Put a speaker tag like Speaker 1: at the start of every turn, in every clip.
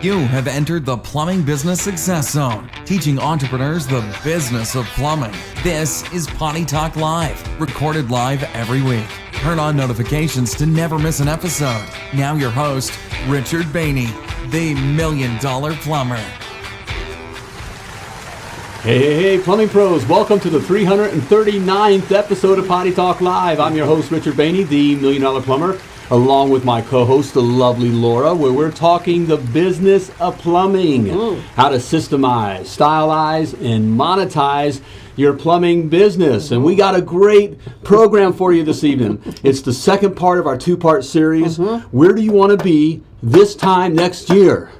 Speaker 1: You have entered the Plumbing Business Success Zone, teaching entrepreneurs the business of plumbing. This is Potty Talk Live, recorded live every week. Turn on notifications to never miss an episode. Now your host, Richard Bainey, the $1 Million Plumber.
Speaker 2: Hey, plumbing pros, welcome to the 339th episode of Potty Talk Live. I'm your host, Richard Bainey, the $1 Million Plumber, along with my co-host, the lovely Laura, where we're talking the business of plumbing, how to systemize, stylize, and monetize your plumbing business. And we got a great program for you this evening. It's the second part of our two-part series, Where Do You Want to Be This Time Next Year?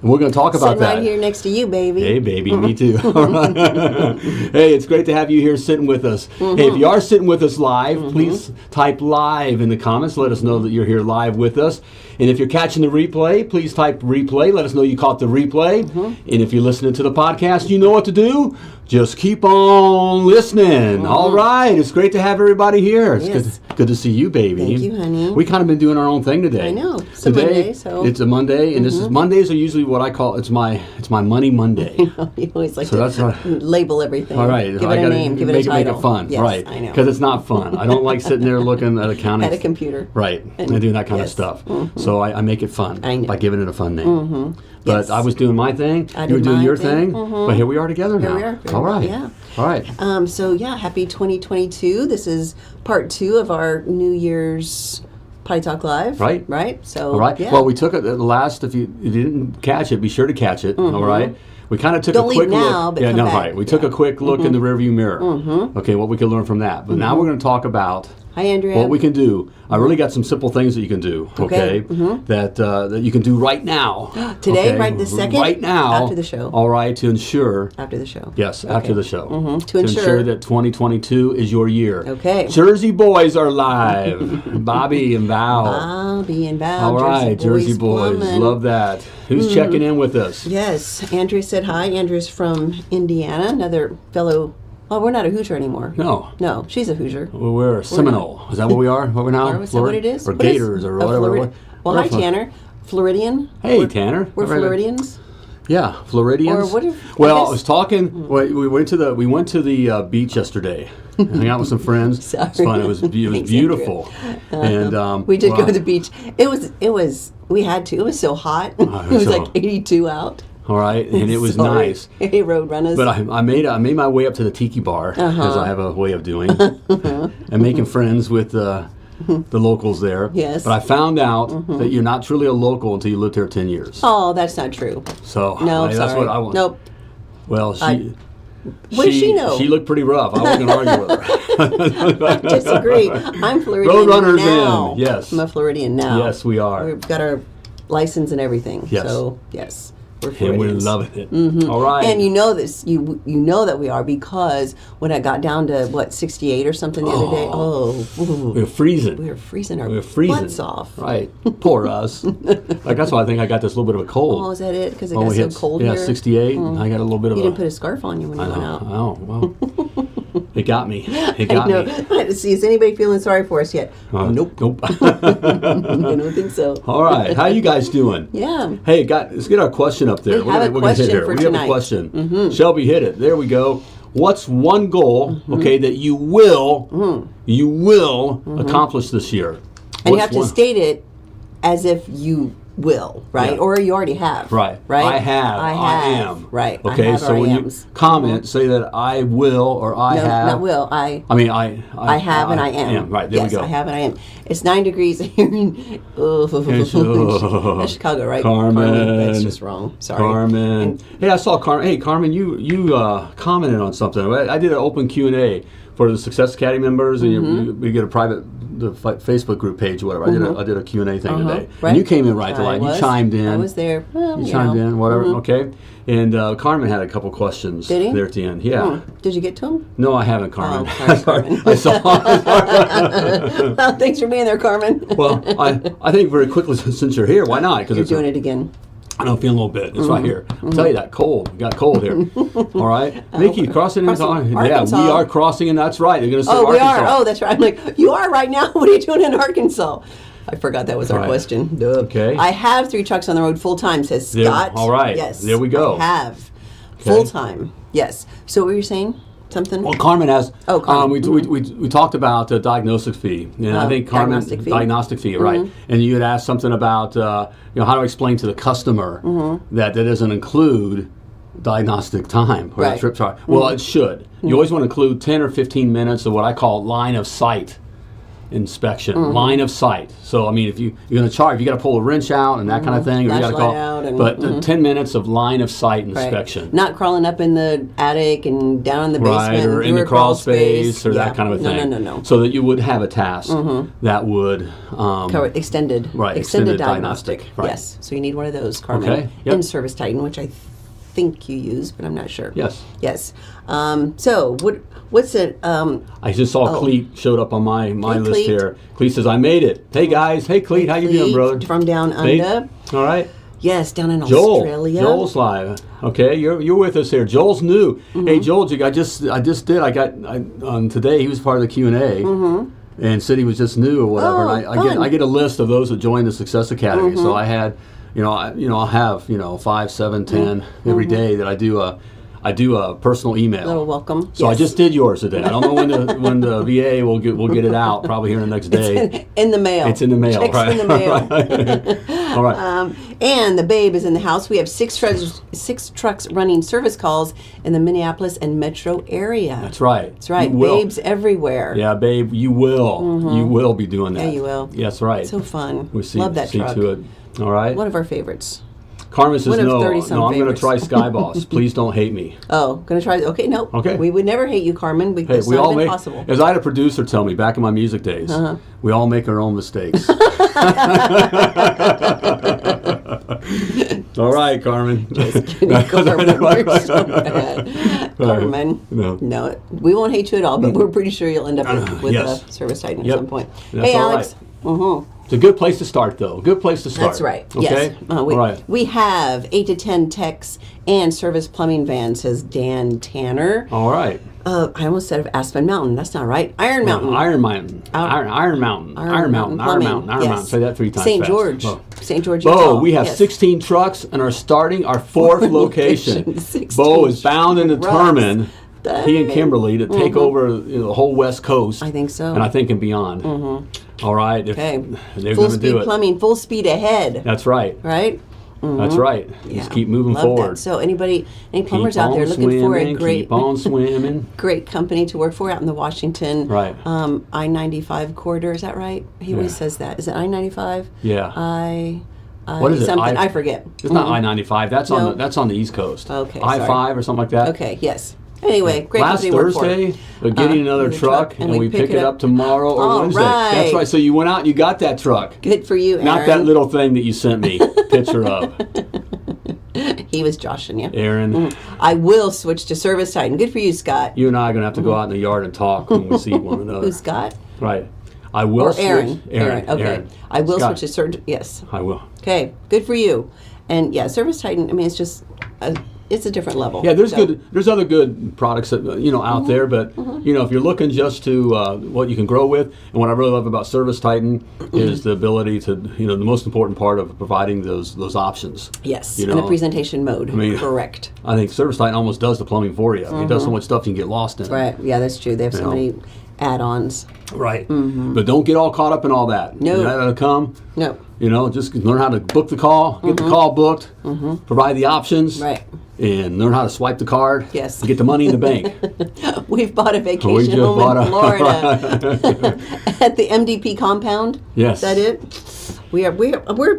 Speaker 2: And we're going to talk about that.
Speaker 3: Sitting right here next to you, baby.
Speaker 2: Hey, baby, me too. All right. Hey, it's great to have you here sitting with us. Hey, if you are sitting with us live, please type live in the comments. Let us know that you're here live with us. And if you're catching the replay, please type replay. Let us know you caught the replay. And if you're listening to the podcast, you know what to do. Just keep on listening. All right. It's great to have everybody here. It's good to see you, baby.
Speaker 3: Thank you, honey.
Speaker 2: We kind of been doing our own thing today.
Speaker 3: I know. It's a Monday, so.
Speaker 2: It's a Monday, and this is Mondays are usually what I call it's my Money Monday.
Speaker 3: You always like
Speaker 2: So
Speaker 3: to
Speaker 2: that's right.
Speaker 3: label everything.
Speaker 2: All right.
Speaker 3: Give it a name. Give it a title.
Speaker 2: Make it fun.
Speaker 3: Yes,
Speaker 2: right.
Speaker 3: I know.
Speaker 2: Because it's not fun. I don't like sitting there looking at accounting.
Speaker 3: At a computer.
Speaker 2: Right. And doing that kind of stuff. So I make it fun by giving it a fun name. But I was doing my thing. You were doing your thing. But here we are together now.
Speaker 3: Here we are.
Speaker 2: All right.
Speaker 3: Yeah.
Speaker 2: All right.
Speaker 3: Happy 2022. This is part 2 of our New Year's Potty Talk Live.
Speaker 2: Right.
Speaker 3: Right. So.
Speaker 2: All right.
Speaker 3: Yeah.
Speaker 2: Well, we took it the last. If you didn't catch it, be sure to catch it. All right. We kind of took
Speaker 3: Don't
Speaker 2: a quick
Speaker 3: leave now,
Speaker 2: look.
Speaker 3: but come back.
Speaker 2: Right. We took a quick look in the rearview mirror. Okay, what we can learn from that. But now we're going to talk about
Speaker 3: Hi, Andrea.
Speaker 2: what we can do. I really got some simple things that you can do. Okay. That you can do right now.
Speaker 3: Today,
Speaker 2: okay?
Speaker 3: right this second.
Speaker 2: Right now.
Speaker 3: After the show.
Speaker 2: All right, to ensure.
Speaker 3: After the show.
Speaker 2: Yes, after the show.
Speaker 3: To ensure
Speaker 2: that 2022 is your year.
Speaker 3: Okay.
Speaker 2: Jersey boys are live. Bobby and Val.
Speaker 3: Bobby and Val.
Speaker 2: All right, Jersey boys.
Speaker 3: Plumbing.
Speaker 2: Love that. Who's checking in with us?
Speaker 3: Yes, Andrea said hi. Andrea's from Indiana, another fellow. Oh, we're not a Hoosier anymore. No, she's a Hoosier.
Speaker 2: Well, we're a Seminole. Is that what we are? What we're now?
Speaker 3: Is that what it is?
Speaker 2: Or Gators or whatever.
Speaker 3: Well, hi, Tanner. Floridian.
Speaker 2: Hey, Tanner.
Speaker 3: We're Floridians.
Speaker 2: Yeah, Floridians.
Speaker 3: Or what if,
Speaker 2: I was talking. We went to the beach yesterday. Hang out with some friends.
Speaker 3: Sorry.
Speaker 2: It's fun. It was beautiful. And
Speaker 3: we did go to the beach. It was. We had to. It was so hot. It was like 82 out.
Speaker 2: All right, and it was
Speaker 3: Sorry.
Speaker 2: nice.
Speaker 3: Hey, road runners.
Speaker 2: But I made my way up to the tiki bar, as I have a way of doing, and making friends with the locals there.
Speaker 3: Yes.
Speaker 2: But I found out that you're not truly a local until you lived here 10 years.
Speaker 3: Oh, that's not true.
Speaker 2: So
Speaker 3: No,
Speaker 2: that's
Speaker 3: sorry.
Speaker 2: what I want.
Speaker 3: Nope.
Speaker 2: Well,
Speaker 3: What does she know?
Speaker 2: She looked pretty rough. I wasn't going to argue with her.
Speaker 3: I disagree. I'm Floridian
Speaker 2: Road runners
Speaker 3: now.
Speaker 2: in. Yes.
Speaker 3: I'm a Floridian now.
Speaker 2: Yes, we are.
Speaker 3: We've got our license and everything.
Speaker 2: Yes.
Speaker 3: So, yes. We're
Speaker 2: And
Speaker 3: Floridians.
Speaker 2: we're loving it. All right.
Speaker 3: And you know this, you know that we are, because when I got down to 68 or something the other day,
Speaker 2: we were freezing.
Speaker 3: we were freezing our
Speaker 2: freezing.
Speaker 3: butts off.
Speaker 2: Right. Poor us. Like that's why I think I got this little bit of a cold.
Speaker 3: Oh, is that it? Because it
Speaker 2: When
Speaker 3: got
Speaker 2: we
Speaker 3: so
Speaker 2: hit,
Speaker 3: cold
Speaker 2: yeah,
Speaker 3: here.
Speaker 2: 68. And I got a little bit of
Speaker 3: You
Speaker 2: a.
Speaker 3: didn't put a scarf on you when you went out.
Speaker 2: Oh, well. It got me. It
Speaker 3: I
Speaker 2: got
Speaker 3: know.
Speaker 2: me.
Speaker 3: I had to see, is anybody feeling sorry for us yet? Nope.
Speaker 2: Nope.
Speaker 3: I don't think so.
Speaker 2: All right. How you guys doing?
Speaker 3: Yeah.
Speaker 2: Hey, let's get our question up there.
Speaker 3: We have a
Speaker 2: We're gonna hit
Speaker 3: question
Speaker 2: here.
Speaker 3: for
Speaker 2: We have
Speaker 3: tonight.
Speaker 2: a question. Shelby, hit it. There we go. What's one goal, okay, that you will accomplish this year?
Speaker 3: And you have to state it as if you will, right?
Speaker 2: Yeah.
Speaker 3: Or you already have.
Speaker 2: Right.
Speaker 3: Right?
Speaker 2: I have. I am.
Speaker 3: Right.
Speaker 2: Okay,
Speaker 3: I have,
Speaker 2: so
Speaker 3: or
Speaker 2: when
Speaker 3: I
Speaker 2: you
Speaker 3: ams.
Speaker 2: comment, say that I will or I
Speaker 3: No,
Speaker 2: have.
Speaker 3: not will. I have and I am.
Speaker 2: Right, there
Speaker 3: yes,
Speaker 2: we go.
Speaker 3: I have and I am. It's 9 degrees here in that's Chicago, right?
Speaker 2: Carmen.
Speaker 3: That's just wrong. Sorry.
Speaker 2: Carmen. Hey, I saw Carmen. Hey, Carmen, you commented on something. I did an open Q&A for the Success Academy members, and we get a private Facebook group page or whatever. I did a Q&A thing today.
Speaker 3: Right.
Speaker 2: And you came in right to line. You chimed in.
Speaker 3: I was there. Well,
Speaker 2: You chimed in, whatever. Okay. And Carmen had a couple questions
Speaker 3: Did he?
Speaker 2: there at the end. Yeah.
Speaker 3: Did you get to him?
Speaker 2: No, I haven't, Carmen.
Speaker 3: Oh, sorry, Carmen.
Speaker 2: I saw.
Speaker 3: Well, thanks for being there, Carmen.
Speaker 2: Well, I think very quickly since you're here, why not? Because
Speaker 3: You're doing it again.
Speaker 2: I don't feel a little bit. It's right here. I'll tell you that cold. We got cold here. All right, Mickey, crossing into
Speaker 3: Arkansas.
Speaker 2: Yeah, we are crossing, and that's right. They're going to say
Speaker 3: Oh, we
Speaker 2: Arkansas.
Speaker 3: are. Oh, that's right. I'm like, you are right now. What are you doing in Arkansas? I forgot that was our question. Duh.
Speaker 2: Okay.
Speaker 3: I have 3 trucks on the road full time, says Scott.
Speaker 2: All right.
Speaker 3: Yes.
Speaker 2: There we go.
Speaker 3: I have.
Speaker 2: Okay.
Speaker 3: Full time. Yes. So what were you saying? Something?
Speaker 2: Well, Carmen has.
Speaker 3: Oh, Carmen.
Speaker 2: We talked about the diagnostic fee. And I think Carmen. Diagnostic fee, right. And you had asked something about, how to explain to the customer that doesn't include diagnostic time or
Speaker 3: right.
Speaker 2: trip chart. Well, it should. You always want to include 10 or 15 minutes of what I call line of sight inspection. Line of sight. So I mean, if you're going to charge, you got to pull a wrench out and that kind of thing, or you got to call
Speaker 3: out and,
Speaker 2: but 10 minutes of line of sight inspection.
Speaker 3: Right. Not crawling up in the attic and down in the basement,
Speaker 2: right, or in the crawl space or that kind of a thing.
Speaker 3: No.
Speaker 2: So that you would have a task that would
Speaker 3: extended diagnostic.
Speaker 2: Right.
Speaker 3: Yes. So you need one of those, Carmen,
Speaker 2: okay. Yep.
Speaker 3: in Service Titan, which I think you use, but I'm not sure.
Speaker 2: Yes.
Speaker 3: So what's it?
Speaker 2: I just saw Cleet showed up on my list
Speaker 3: Cleet.
Speaker 2: here. Cleet says, I made it. Hey guys. Hey Cleet, how you doing, brother?
Speaker 3: From down under.
Speaker 2: All right.
Speaker 3: Yes, down in Australia.
Speaker 2: Joel's live. Okay, you're with us here. Joel's new. Hey Joel, I got today he was part of the Q&A. And said he was just new or whatever.
Speaker 3: Oh,
Speaker 2: and I get a list of those that joined the Success Academy. So I had I'll have 5, 7, 10 every day that I do a personal email.
Speaker 3: Little welcome.
Speaker 2: So I just did yours today. I don't know when the VA will get it out. Probably here in the next day.
Speaker 3: It's in the mail.
Speaker 2: It's in the mail.
Speaker 3: Checks
Speaker 2: right?
Speaker 3: in the mail.
Speaker 2: All right.
Speaker 3: And the babe is in the house. We have 6 trucks running service calls in the Minneapolis and metro area.
Speaker 2: That's right.
Speaker 3: That's right.
Speaker 2: You will.
Speaker 3: Babes everywhere.
Speaker 2: Yeah, babe, you will. You will be doing that.
Speaker 3: Yeah, you will.
Speaker 2: Yes, right.
Speaker 3: So fun.
Speaker 2: We see,
Speaker 3: Love that
Speaker 2: see
Speaker 3: truck.
Speaker 2: to it. All right.
Speaker 3: One of our favorites.
Speaker 2: Carmen says,
Speaker 3: One of
Speaker 2: no,
Speaker 3: 30-some
Speaker 2: I'm going to
Speaker 3: favorites.
Speaker 2: try Sky Boss. Please don't hate me.
Speaker 3: Oh, going to try. Okay, no.
Speaker 2: Okay.
Speaker 3: We would never hate you, Carmen.
Speaker 2: Hey, we all make,
Speaker 3: impossible.
Speaker 2: as I had a producer tell me back in my music days, we all make our own mistakes. All right, Carmen.
Speaker 3: Just kidding. Carmen, you're so bad. Carmen, no, we won't hate you at all, but we're pretty sure you'll end up with
Speaker 2: yes.
Speaker 3: a Service Titan at
Speaker 2: Yep.
Speaker 3: some point.
Speaker 2: That's
Speaker 3: hey,
Speaker 2: all
Speaker 3: Alex.
Speaker 2: Right. It's a good place to start, though. Good place to start.
Speaker 3: That's right.
Speaker 2: Okay?
Speaker 3: Yes.
Speaker 2: All right.
Speaker 3: We have 8 to 10 techs and service plumbing vans, says Dan Tanner.
Speaker 2: All right.
Speaker 3: I almost said of Aspen Mountain. That's not right. Iron Mountain.
Speaker 2: Iron Mountain. Iron Mountain. Iron Mountain. Say that 3 times
Speaker 3: St.
Speaker 2: fast.
Speaker 3: George.
Speaker 2: Whoa.
Speaker 3: St. George.
Speaker 2: Bo, we have 16 trucks and are starting our 4th location. Bo is bound and determined. He and Kimberly to take over the whole West Coast.
Speaker 3: I think so.
Speaker 2: And I think and beyond. All right.
Speaker 3: Okay.
Speaker 2: They're
Speaker 3: Full
Speaker 2: going to do
Speaker 3: speed
Speaker 2: it.
Speaker 3: plumbing, full speed ahead.
Speaker 2: That's right.
Speaker 3: Right?
Speaker 2: That's right.
Speaker 3: Yeah.
Speaker 2: Just keep moving
Speaker 3: Love
Speaker 2: forward.
Speaker 3: That. So any plumbers
Speaker 2: keep
Speaker 3: out there looking for a great
Speaker 2: keep on swimming.
Speaker 3: great company to work for out in the Washington
Speaker 2: right.
Speaker 3: I-95 corridor, is that right? He always says that. Is it I-95?
Speaker 2: Yeah. What is it?
Speaker 3: Something I forget.
Speaker 2: It's not I-95. That's on the East Coast.
Speaker 3: Okay.
Speaker 2: I-5 or something like that.
Speaker 3: Okay. Yes. Anyway, great
Speaker 2: Last
Speaker 3: company to work
Speaker 2: Thursday,
Speaker 3: for.
Speaker 2: we're getting another truck, and we pick it up tomorrow or Wednesday.
Speaker 3: Right.
Speaker 2: That's right. So you went out and you got that truck.
Speaker 3: Good for you, Aaron.
Speaker 2: Not that little thing that you sent me picture of.
Speaker 3: He was joshing you.
Speaker 2: Aaron.
Speaker 3: I will switch to Service Titan. Good for you, Scott.
Speaker 2: You and I are going to have to go out in the yard and talk when we see one another.
Speaker 3: Who's Scott?
Speaker 2: Right. I will switch.
Speaker 3: Aaron. Okay.
Speaker 2: Aaron.
Speaker 3: I will
Speaker 2: Scott.
Speaker 3: switch to Service. Yes.
Speaker 2: I will.
Speaker 3: Okay. Good for you. And yeah, Service Titan. I mean, it's just it's a different level.
Speaker 2: Yeah, there's other good products that out there, but if you're looking just to what you can grow with, and what I really love about Service Titan is the ability to the most important part of providing those options.
Speaker 3: Yes, in a presentation mode. Correct.
Speaker 2: I think Service Titan almost does the plumbing for you. It does so much stuff you can get lost in.
Speaker 3: Right. Yeah, that's true. They have so many add-ons.
Speaker 2: Right. But don't get all caught up in all that.
Speaker 3: No.
Speaker 2: That'll come.
Speaker 3: No.
Speaker 2: Just learn how to book the call, get the call booked, provide the options.
Speaker 3: Right.
Speaker 2: And learn how to swipe the card.
Speaker 3: Yes.
Speaker 2: And get the money in the bank.
Speaker 3: We've bought a vacation home in Florida at the MDP compound.
Speaker 2: Yes.
Speaker 3: Is that it? We're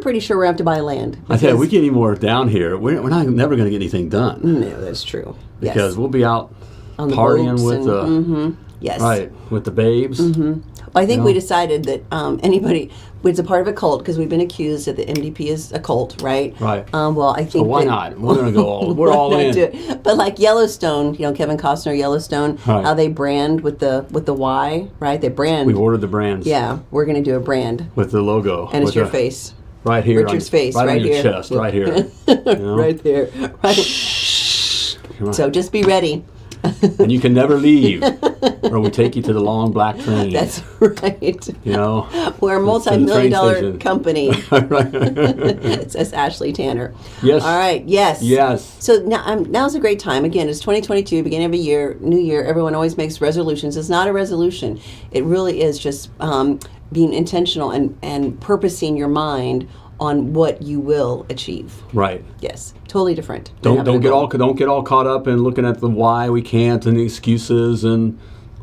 Speaker 3: pretty sure we're going to have to buy land.
Speaker 2: I tell you, we get any more down here, we're never going to get anything done.
Speaker 3: No, that's true.
Speaker 2: Because we'll be out
Speaker 3: on
Speaker 2: partying with
Speaker 3: yes.
Speaker 2: Right, with the babes.
Speaker 3: Well, I think we decided that anybody was a part of a cult because we've been accused that the MDP is a cult, right?
Speaker 2: Right.
Speaker 3: Well, I think.
Speaker 2: So why not? We're going to go all. We're all in.
Speaker 3: But like Yellowstone, Kevin Costner, Yellowstone,
Speaker 2: right.
Speaker 3: how they brand with the Y, right? They brand.
Speaker 2: We've ordered the brands.
Speaker 3: Yeah, we're going to do a brand
Speaker 2: with the logo,
Speaker 3: and it's your face.
Speaker 2: Right here.
Speaker 3: Richard's face,
Speaker 2: right
Speaker 3: right
Speaker 2: on your
Speaker 3: here.
Speaker 2: chest, right here.
Speaker 3: Right there. Right. So just be ready.
Speaker 2: And you can never leave. or we take you to the long black train.
Speaker 3: That's right.
Speaker 2: You know,
Speaker 3: we're a
Speaker 2: train
Speaker 3: multi-million-dollar
Speaker 2: station.
Speaker 3: company.
Speaker 2: Right.
Speaker 3: It says Ashley Tanner.
Speaker 2: Yes.
Speaker 3: All right. Yes.
Speaker 2: Yes.
Speaker 3: So now's a great time. Again, it's 2022, beginning of a year, new year. Everyone always makes resolutions. It's not a resolution. It really is just being intentional and purposing your mind on what you will achieve.
Speaker 2: Right.
Speaker 3: Yes. Totally different.
Speaker 2: Don't get all caught up in looking at the why we can't and the excuses and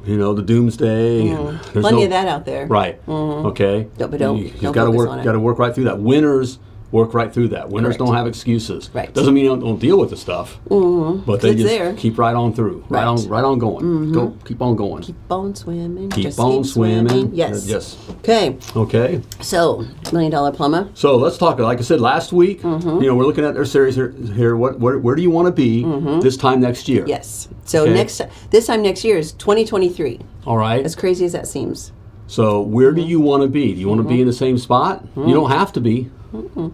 Speaker 2: the doomsday. There's
Speaker 3: Plenty of that out there.
Speaker 2: Right. Okay.
Speaker 3: But don't
Speaker 2: you got to
Speaker 3: focus
Speaker 2: work.
Speaker 3: on it.
Speaker 2: Got to work right through that. Winners work right through that. Winners
Speaker 3: Correct.
Speaker 2: don't have excuses.
Speaker 3: Right.
Speaker 2: Doesn't mean don't deal with the stuff. But they
Speaker 3: It's
Speaker 2: just
Speaker 3: there.
Speaker 2: keep right on through. Right on going. Go. Keep on going.
Speaker 3: Keep on swimming.
Speaker 2: Keep
Speaker 3: Just
Speaker 2: on swimming.
Speaker 3: Yes.
Speaker 2: Yes.
Speaker 3: Okay.
Speaker 2: Okay.
Speaker 3: So, $1 Million Plumber.
Speaker 2: So let's talk. Like I said last week, we're looking at our series here. Where do you want to be this time next year?
Speaker 3: Yes. So
Speaker 2: Okay.
Speaker 3: this time next year is 2023.
Speaker 2: All right.
Speaker 3: As crazy as that seems.
Speaker 2: So where do you want to be? Do you want to be in the same spot? You don't have to be.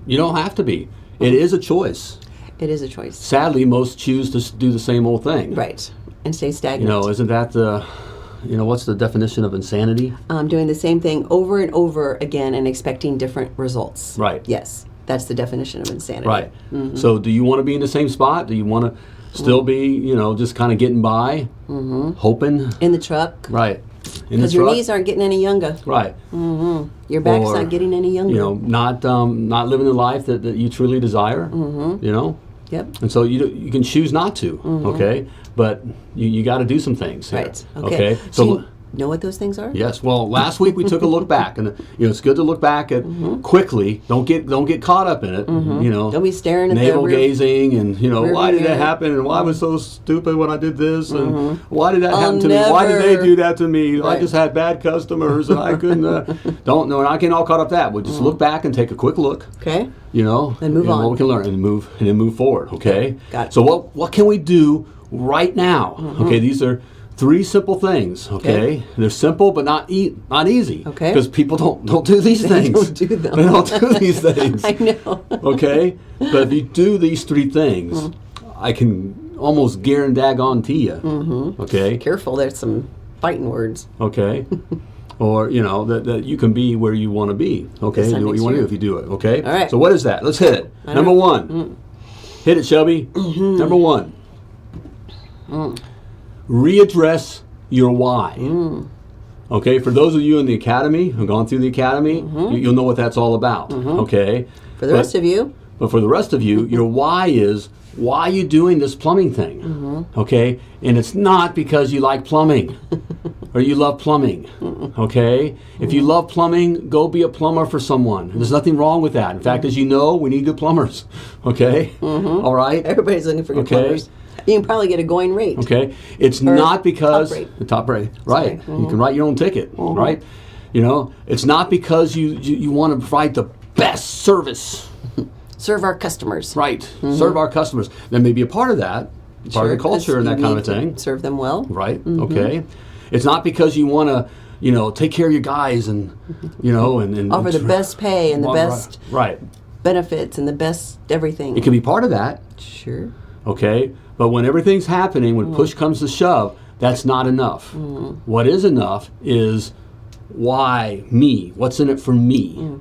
Speaker 2: You don't have to be. It is a choice.
Speaker 3: It is a choice.
Speaker 2: Sadly, most choose to do the same old thing.
Speaker 3: Right. And stay stagnant.
Speaker 2: Isn't that what's the definition of insanity?
Speaker 3: Doing the same thing over and over again and expecting different results.
Speaker 2: Right.
Speaker 3: Yes. That's the definition of insanity.
Speaker 2: Right. So do you want to be in the same spot? Do you want to still be, just kind of getting by, hoping?
Speaker 3: In the truck.
Speaker 2: Right.
Speaker 3: Because your knees aren't getting any younger.
Speaker 2: Right.
Speaker 3: Your back's
Speaker 2: Or,
Speaker 3: not getting any younger.
Speaker 2: Not living the life that you truly desire.
Speaker 3: Yep.
Speaker 2: And so you can choose not to. Okay. But you got to do some things. Here.
Speaker 3: Right. Okay.
Speaker 2: So
Speaker 3: you know what those things are?
Speaker 2: yes. Well, last week we took a look back, and it's good to look back at quickly. Don't get caught up in it.
Speaker 3: Don't be staring at the
Speaker 2: navel
Speaker 3: rear-
Speaker 2: gazing, and why did that
Speaker 3: mirror.
Speaker 2: happen, and why was I so stupid when I did this, and why did that
Speaker 3: I'll
Speaker 2: happen to me? Why did they
Speaker 3: never-
Speaker 2: do that to me? I
Speaker 3: Right.
Speaker 2: just had bad customers, and I couldn't. Don't know. And I get all caught up that. We'll just look back and take a quick look.
Speaker 3: Okay.
Speaker 2: And
Speaker 3: move on.
Speaker 2: What we can learn and then move forward. Okay.
Speaker 3: Got it.
Speaker 2: So what can we do right now? Okay. These are 3 simple things. Okay. They're simple, but not easy.
Speaker 3: Okay.
Speaker 2: Because people don't do these things.
Speaker 3: don't do them.
Speaker 2: They don't do these things.
Speaker 3: I know.
Speaker 2: Okay. But if you do these 3 things, I can almost guarantee you. Okay.
Speaker 3: Careful, there's some fighting words.
Speaker 2: Okay. Or, that you can be where you want to be. Okay.
Speaker 3: This time
Speaker 2: Do what you
Speaker 3: next
Speaker 2: want to
Speaker 3: year.
Speaker 2: do if you do it. Okay.
Speaker 3: All right.
Speaker 2: So what is that? Let's hit it. Number 1. Hit it, Shelby. Number 1. Readdress your why. Okay. For those of you in the academy who've gone through the academy, you'll know what that's all about. Okay.
Speaker 3: For the rest of you,
Speaker 2: But for the rest of you, your why is, why are you doing this plumbing thing? Okay? And it's not because you like plumbing or you love plumbing. Okay? If you love plumbing, go be a plumber for someone. There's nothing wrong with that. In fact, as you know, we need good plumbers. Okay? All right?
Speaker 3: everybody's looking for good
Speaker 2: Okay.
Speaker 3: plumbers. You can probably get a going rate.
Speaker 2: Okay? It's not because...
Speaker 3: top rate.
Speaker 2: The top rate. Right.
Speaker 3: Sorry.
Speaker 2: You can write your own ticket. Right? It's not because you want to provide the best service.
Speaker 3: Serve our customers.
Speaker 2: Right. Serve our customers. There may be a part of that, part of the culture
Speaker 3: 'cause
Speaker 2: and that
Speaker 3: you
Speaker 2: kind
Speaker 3: need
Speaker 2: of
Speaker 3: to
Speaker 2: thing.
Speaker 3: Serve them well.
Speaker 2: Right. Okay. It's not because you want to, take care of your guys and, and
Speaker 3: Offer the best pay and the best
Speaker 2: Right.
Speaker 3: benefits and the best everything.
Speaker 2: It can be part of that.
Speaker 3: Sure.
Speaker 2: Okay. But when everything's happening, when push comes to shove, that's not enough. What is enough is why me? What's in it for me?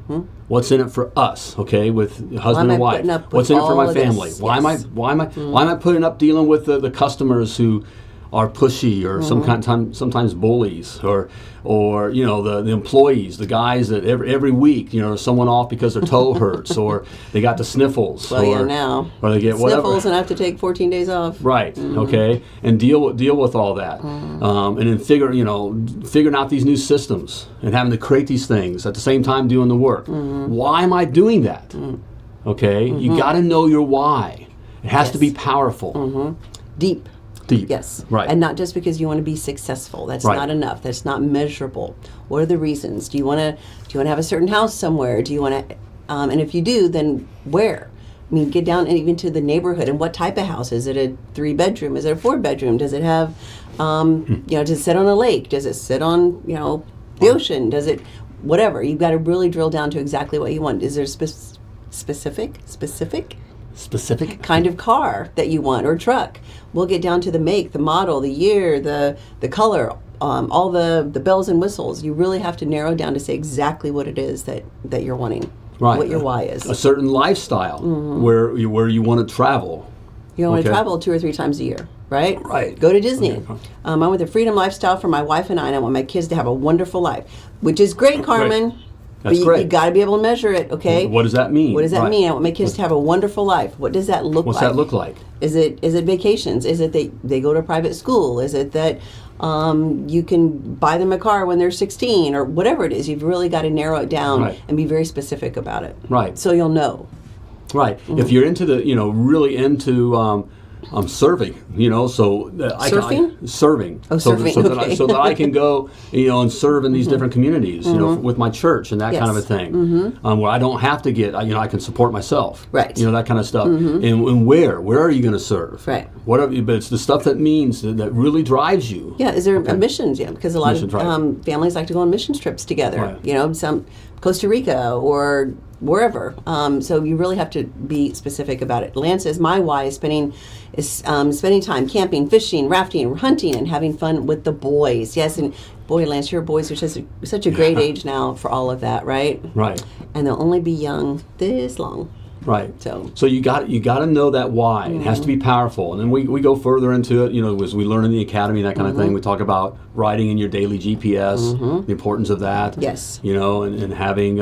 Speaker 2: What's in it for us? Okay, with husband and wife.
Speaker 3: putting up with
Speaker 2: What's in it for
Speaker 3: all
Speaker 2: my
Speaker 3: of this?
Speaker 2: family? Why am I
Speaker 3: Yes.
Speaker 2: why am I putting up dealing with the customers who are pushy or sometimes bullies or the employees, the guys that every week someone off because their toe hurts or they got the sniffles
Speaker 3: Well, now.
Speaker 2: or they get whatever.
Speaker 3: Sniffles and have to take 14 days off.
Speaker 2: Right. Okay. And deal with all that, and then figuring out these new systems and having to create these things at the same time doing the work. Why am I doing that? Okay. You got to know your why. It has to be powerful.
Speaker 3: Deep.
Speaker 2: Deep.
Speaker 3: Yes.
Speaker 2: Right.
Speaker 3: And not just because you want to be successful. That's
Speaker 2: Right.
Speaker 3: not enough. That's not measurable. What are the reasons? Do you want to have a certain house somewhere? Do you want to and if you do, then where? I mean, get down and even to the neighborhood and what type of house. Is it a 3-bedroom? Is it a 4-bedroom? Does it have does it sit on a lake? Does it sit on, the ocean? Does it whatever? You've got to really drill down to exactly what you want. Is there specific kind of car that you want or truck? We'll get down to the make, the model, the year, the color, all the bells and whistles. You really have to narrow down to say exactly what it is that you're wanting,
Speaker 2: Right.
Speaker 3: what your why is.
Speaker 2: A certain lifestyle where you want to travel.
Speaker 3: You want to
Speaker 2: Okay.
Speaker 3: travel 2 or 3 times a year, right?
Speaker 2: Right.
Speaker 3: Go to Disney.
Speaker 2: Okay.
Speaker 3: I want the freedom lifestyle for my wife and I want my kids to have a wonderful life, which is great, Carmen.
Speaker 2: That's
Speaker 3: but
Speaker 2: great.
Speaker 3: You got to be able to measure it, okay?
Speaker 2: What does that mean?
Speaker 3: What does that
Speaker 2: Right.
Speaker 3: mean? I want my kids to have a wonderful life. What does that look
Speaker 2: What's
Speaker 3: like?
Speaker 2: that look like?
Speaker 3: Is it vacations? Is it they go to private school? Is it that you can buy them a car when they're 16 or whatever it is? You've really got to narrow it down
Speaker 2: Right.
Speaker 3: and be very specific about it.
Speaker 2: Right.
Speaker 3: So you'll know.
Speaker 2: Right. If you're into the, really into serving, so that
Speaker 3: Surfing?
Speaker 2: serving.
Speaker 3: Oh,
Speaker 2: so
Speaker 3: surfing,
Speaker 2: so that
Speaker 3: okay.
Speaker 2: so that I can go, and serve in these different communities, with my church and that kind of a
Speaker 3: Yes.
Speaker 2: thing, where I don't have to get, I can support myself.
Speaker 3: Right.
Speaker 2: That kind of stuff. And where are you going to serve?
Speaker 3: Right.
Speaker 2: But it's the stuff that means that really drives you.
Speaker 3: Yeah, is there a missions? Yeah, because a lot
Speaker 2: Missions,
Speaker 3: of
Speaker 2: right.
Speaker 3: families like to go on missions trips together.
Speaker 2: Right.
Speaker 3: Some Costa Rica or wherever. So you really have to be specific about it. Lance says my why is spending time camping, fishing, rafting, hunting, and having fun with the boys. Yes, and boy, Lance, your boys are such a great age now for all of that, right?
Speaker 2: Right.
Speaker 3: And they'll only be young this long.
Speaker 2: Right.
Speaker 3: So
Speaker 2: you got to know that why. It has to be powerful. And then we go further into it, as we learn in the academy, that kind of thing. We talk about writing in your daily GPS, the importance of that.
Speaker 3: Yes.
Speaker 2: And having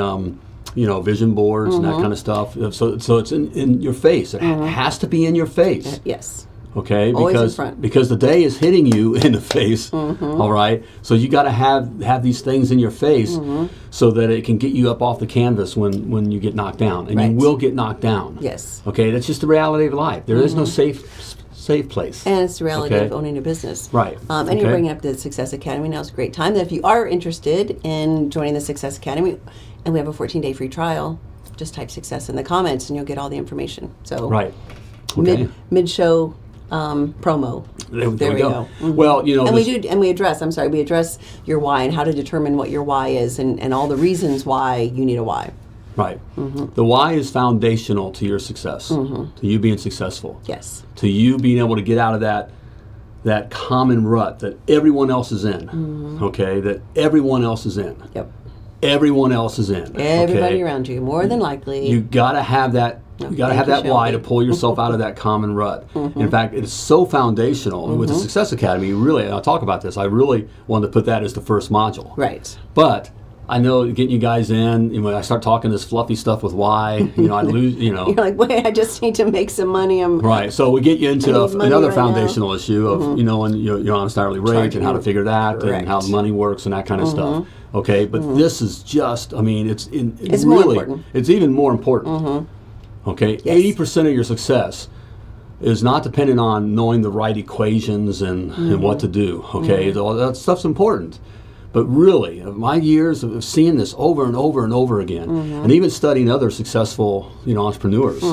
Speaker 2: vision boards and that kind of stuff. So it's in your face. It has to be in your face.
Speaker 3: yes.
Speaker 2: Okay,
Speaker 3: Always in front.
Speaker 2: because the day is hitting you in the face. All right, so you got to have these things in your face so that it can get you up off the canvas when you get knocked down, and
Speaker 3: Right.
Speaker 2: you will get knocked down.
Speaker 3: Yes.
Speaker 2: Okay, that's just the reality of life. There is no safe place.
Speaker 3: And it's the reality
Speaker 2: Okay.
Speaker 3: of owning a business.
Speaker 2: Right.
Speaker 3: And
Speaker 2: Okay.
Speaker 3: you're bringing up the Success Academy. Now is a great time. That if you are interested in joining the Success Academy, and we have a 14-day free trial, just type Success in the comments and you'll get all the information. So
Speaker 2: Right. Okay.
Speaker 3: mid-show promo.
Speaker 2: There
Speaker 3: There
Speaker 2: we
Speaker 3: we
Speaker 2: go.
Speaker 3: go. Mhm.
Speaker 2: Well,
Speaker 3: And we address your why and how to determine what your why is and all the reasons why you need a why.
Speaker 2: Right. The why is foundational to your success, to you being successful.
Speaker 3: Yes.
Speaker 2: To you being able to get out of that common rut that everyone else is in. Okay, that everyone else is in.
Speaker 3: Yep.
Speaker 2: Everyone else is in.
Speaker 3: Everybody
Speaker 2: okay?
Speaker 3: around you, more than likely.
Speaker 2: You got to have that. You got to
Speaker 3: thank
Speaker 2: have
Speaker 3: you,
Speaker 2: that why
Speaker 3: Shelby.
Speaker 2: to pull yourself out of that common rut. In fact, it's so foundational with the Success Academy. Really, and I'll talk about this. I really wanted to put that as the first module.
Speaker 3: Right.
Speaker 2: But I know getting you guys in, when I start talking this fluffy stuff with why, I lose,
Speaker 3: You're like, wait, I just need to make some money.
Speaker 2: Right, so we get you into
Speaker 3: I need money
Speaker 2: another
Speaker 3: right
Speaker 2: foundational issue of, and your honest hourly rate
Speaker 3: Charging.
Speaker 2: and how to figure that
Speaker 3: Correct.
Speaker 2: and how the money works and that kind of stuff. Okay, but this is just, it's
Speaker 3: more
Speaker 2: really,
Speaker 3: important.
Speaker 2: it's even more important. Okay,
Speaker 3: Yes.
Speaker 2: 80% of your success is not dependent on knowing the right equations and what to do. Okay, all that stuff's important. But really, my years of seeing this over and over and over again, and even studying other successful, entrepreneurs,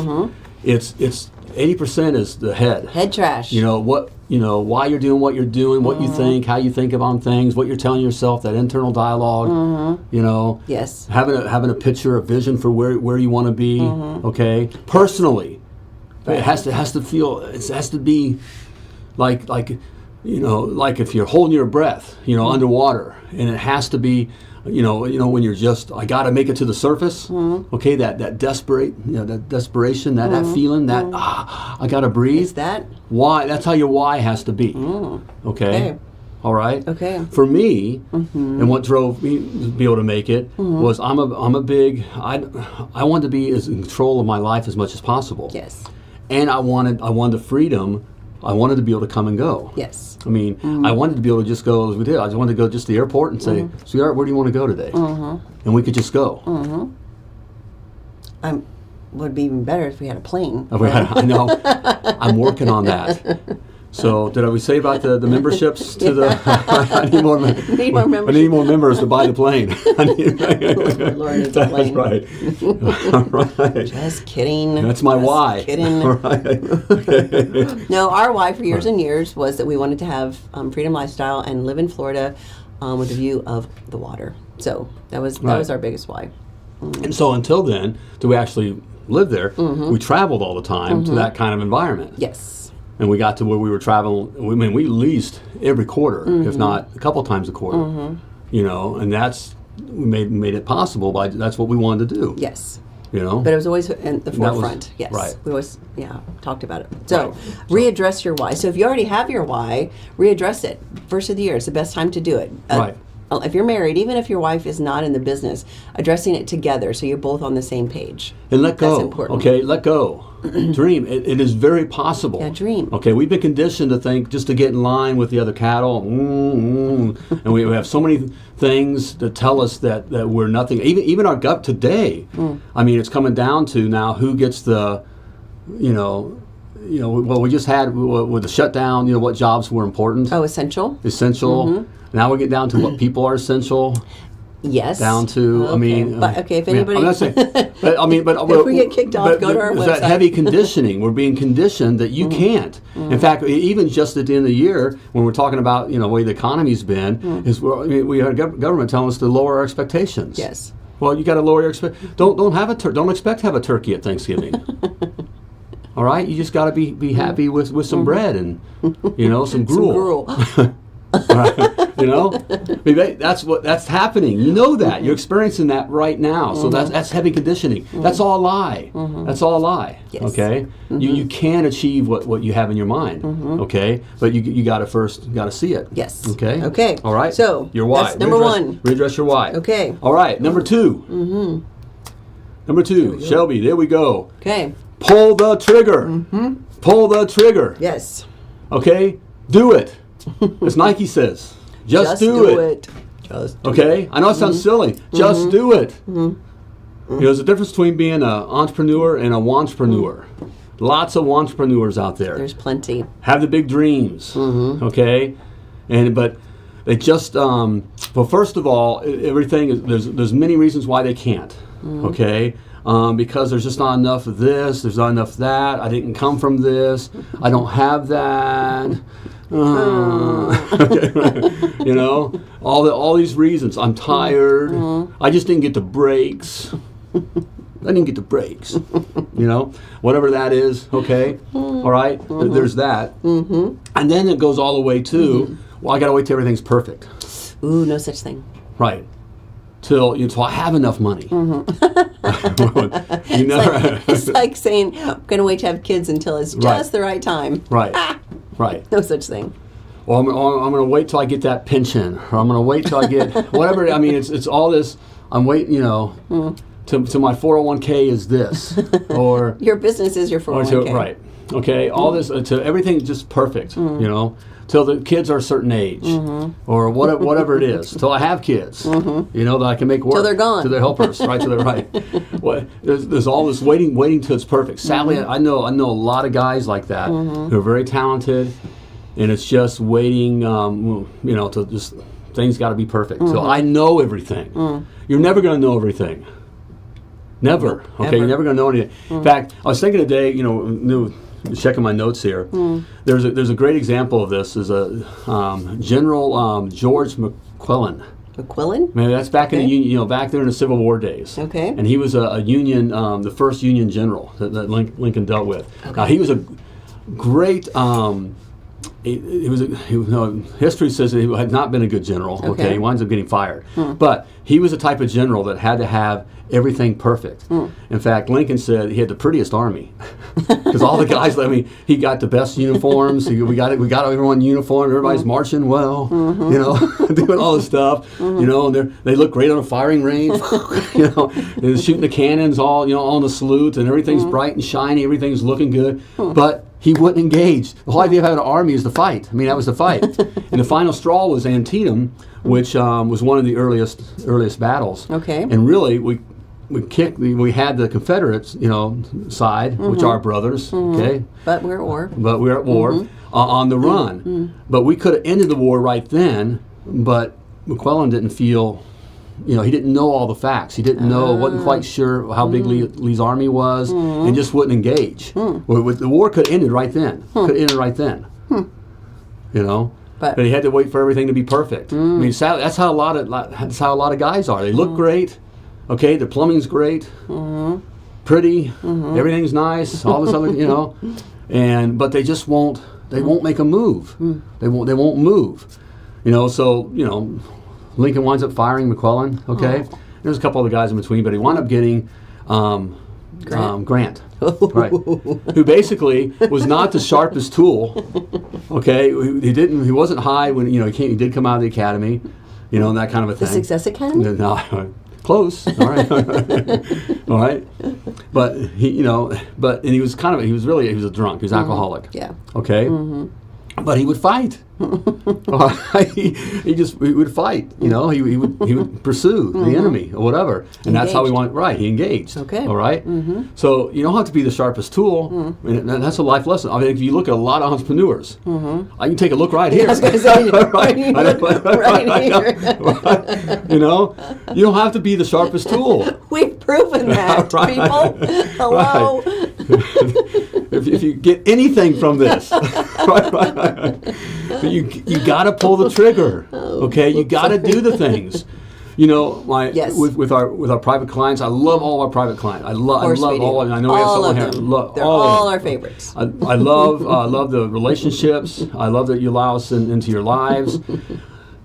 Speaker 2: it's 80% is the head.
Speaker 3: Head trash.
Speaker 2: Why you're doing what you're doing, what you think, how you think about things, what you're telling yourself, that internal dialogue.
Speaker 3: Yes.
Speaker 2: Having a picture, a vision for where you want to be. Okay, personally, it has to be like if you're holding your breath, underwater, and it has to be, when you're just, I got to make it to the surface. Okay, that desperation, that feeling, that I got to breathe.
Speaker 3: Is that?
Speaker 2: Why? That's how your why has to be. Okay. All right.
Speaker 3: Okay.
Speaker 2: For me, and what drove me to be able to make it was I wanted to be in control of my life as much as possible.
Speaker 3: Yes.
Speaker 2: And I wanted the freedom. I wanted to be able to come and go.
Speaker 3: Yes.
Speaker 2: I mean, I wanted to be able to just go as we did. I just wanted to go just to the airport and say, "Sweetheart, where do you want to go today?" And we could just go.
Speaker 3: Would be even better if we had a plane.
Speaker 2: I know. I'm working on that. So, did we say about the memberships to the? I need more.
Speaker 3: Need more
Speaker 2: I need more members to buy the plane.
Speaker 3: Lord needs a
Speaker 2: That's
Speaker 3: plane.
Speaker 2: right. All right.
Speaker 3: Just kidding.
Speaker 2: That's my
Speaker 3: Just
Speaker 2: why.
Speaker 3: Kidding.
Speaker 2: All right.
Speaker 3: No, our why for years and years was that we wanted to have freedom lifestyle and live in Florida with a view of the water. So that was our biggest why.
Speaker 2: And so until then, do we actually live there? We traveled all the time to that kind of environment.
Speaker 3: Yes.
Speaker 2: and we got to where we were traveling. I mean, we leased every quarter, if not a couple times a quarter. You know, and we made it possible by that's what we wanted to do.
Speaker 3: Yes.
Speaker 2: You know,
Speaker 3: but it was always in the forefront. Yes,
Speaker 2: right.
Speaker 3: We always talked about it. So readdress your why. So if you already have your why, readdress it. First of the year is the best time to do it.
Speaker 2: Right.
Speaker 3: If you're married, even if your wife is not in the business, addressing it together so you're both on the same page.
Speaker 2: And let go.
Speaker 3: That's important.
Speaker 2: Okay, let go. Dream. It is very possible.
Speaker 3: Yeah, dream.
Speaker 2: Okay, we've been conditioned to think just to get in line with the other cattle, and we have so many things that tell us that we're nothing. Even our gut today. I mean, it's coming down to now who gets the, well, we just had with the shutdown. You know, what jobs were important?
Speaker 3: Oh, essential.
Speaker 2: Essential. Now we get down to what people are essential.
Speaker 3: Yes.
Speaker 2: Down to,
Speaker 3: okay. If anybody,
Speaker 2: I'm not saying, but
Speaker 3: if we get kicked off, go to our website.
Speaker 2: That heavy conditioning. We're being conditioned that you can't. In fact, even just at the end of the year, when we're talking about the way the economy's been, is we had government telling us to lower our expectations.
Speaker 3: Yes.
Speaker 2: Well, you got to lower your don't expect to have a turkey at Thanksgiving. All right, you just got to be happy with some bread and some gruel.
Speaker 3: Some gruel.
Speaker 2: That's happening. You know that you're experiencing that right now. So that's heavy conditioning. That's all a lie. That's all a lie.
Speaker 3: Yes.
Speaker 2: Okay. You can achieve what you have in your mind. Okay. But you got to see it.
Speaker 3: Yes.
Speaker 2: Okay.
Speaker 3: Okay.
Speaker 2: All right.
Speaker 3: So
Speaker 2: your why.
Speaker 3: That's number one.
Speaker 2: Redress your why.
Speaker 3: Okay.
Speaker 2: All right. Number two. Number two. Shelby. There we go.
Speaker 3: Okay.
Speaker 2: Pull the trigger. Pull the trigger.
Speaker 3: Yes.
Speaker 2: Okay. Do it. As Nike says, just do it.
Speaker 3: Just
Speaker 2: okay? I know it sounds silly. Just do it. There's a difference between being an entrepreneur and a wantrepreneur. Lots of wantrepreneurs out there.
Speaker 3: There's plenty.
Speaker 2: Have the big dreams, okay? But they just, well, first of all, everything, there's many reasons why they can't, okay? Because there's just not enough of this, there's not enough of that, I didn't come from this, I don't have that. All these reasons. I'm tired. I just didn't get the breaks. Whatever that is. Okay, all right. There's that, and then it goes all the way to. Well, I got to wait till everything's perfect.
Speaker 3: Ooh, no such thing.
Speaker 2: Right. Till I have enough money.
Speaker 3: It's like saying I'm going to wait to have kids until it's just the right time.
Speaker 2: Right. Right.
Speaker 3: No such thing.
Speaker 2: Well, I'm going to wait till I get that pension, or I'm going to wait till I get whatever. I mean, it's all this. I'm waiting, to my 401k is this, or
Speaker 3: your business is your 401k.
Speaker 2: Right. Okay. All this to everything just perfect. Till the kids are a certain age, or whatever it is. Till I have kids, that I can make work.
Speaker 3: Till they're gone.
Speaker 2: Till they're helpers, right? Till they're right. Well, there's all this waiting till it's perfect. Sadly, I know a lot of guys like that who are very talented, and it's just waiting, till just things got to be perfect. So I know everything. You're never going to know everything. Never. Okay,
Speaker 3: Ever.
Speaker 2: You're never going to know anything. In fact, I was thinking today, checking my notes here. There's a great example of this. Is a General George McClellan.
Speaker 3: McClellan?
Speaker 2: Man, that's back in the Union, back there in the Civil War days.
Speaker 3: Okay.
Speaker 2: And he was a Union, the first Union general that Lincoln dealt with.
Speaker 3: Okay.
Speaker 2: He was a great. History says that he had not been a good general. Okay. He winds up getting fired. But he was the type of general that had to have everything perfect. In fact, Lincoln said he had the prettiest army because all the guys. He got the best uniforms. We got everyone uniform. Everybody's marching well. Doing all this stuff. And they look great on a firing range. They're shooting the cannons all on the salute, and everything's bright and shiny. Everything's looking good, but he wouldn't engage. The whole idea of having an army is the fight. That was the fight. And the final straw was Antietam, which was one of the earliest battles.
Speaker 3: Okay.
Speaker 2: And really, we had the Confederates, side, which are brothers. Okay.
Speaker 3: But we're at war.
Speaker 2: On the run. But we could have ended the war right then. But McClellan didn't feel. He didn't know all the facts. He didn't know, wasn't quite sure how big Lee's army was, and just wouldn't engage. The war could have ended right then. But he had to wait for everything to be perfect. That's how a lot of guys are. They look great. Okay, their plumbing's great, pretty, everything's nice. All this other, but they just won't. They won't make a move. They won't move. So Lincoln winds up firing McClellan. Okay, there's a couple other guys in between, but he wound up getting Grant, right? Who basically was not the sharpest tool. Okay, he wasn't high when he did come out of the academy, and that kind of a thing.
Speaker 3: The Success Academy.
Speaker 2: No, close. All right, all right. But he was he was a drunk. He was alcoholic.
Speaker 3: Yeah.
Speaker 2: Okay. But he would fight. he would fight. He would pursue the enemy or whatever, and that's how he wanted. Right, he engaged.
Speaker 3: Okay.
Speaker 2: All right. So you don't have to be the sharpest tool, and that's a life lesson. I mean, if you look at a lot of entrepreneurs, I can take a look right here.
Speaker 3: I was going to say right here.
Speaker 2: You don't have to be the sharpest tool.
Speaker 3: We've proven that,
Speaker 2: Right.
Speaker 3: people. Hello.
Speaker 2: If you get anything from this, you got to pull the trigger. Okay, you got to do the things.
Speaker 3: Yes.
Speaker 2: with our private clients, I love all our private clients. I love all of them. I know we have someone here.
Speaker 3: They're all our favorites.
Speaker 2: I love the relationships. I love that you allow us into your lives.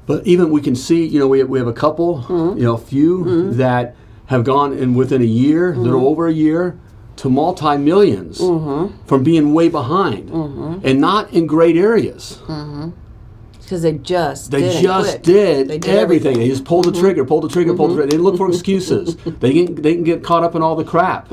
Speaker 2: But even we can see, we have a couple, a few that have gone in within a year, little over a year, to multi-millions from being way behind and not in great areas.
Speaker 3: Because they just
Speaker 2: did
Speaker 3: everything.
Speaker 2: They just pulled the trigger, pulled the trigger. They didn't look for excuses. They didn't get caught up in all the crap.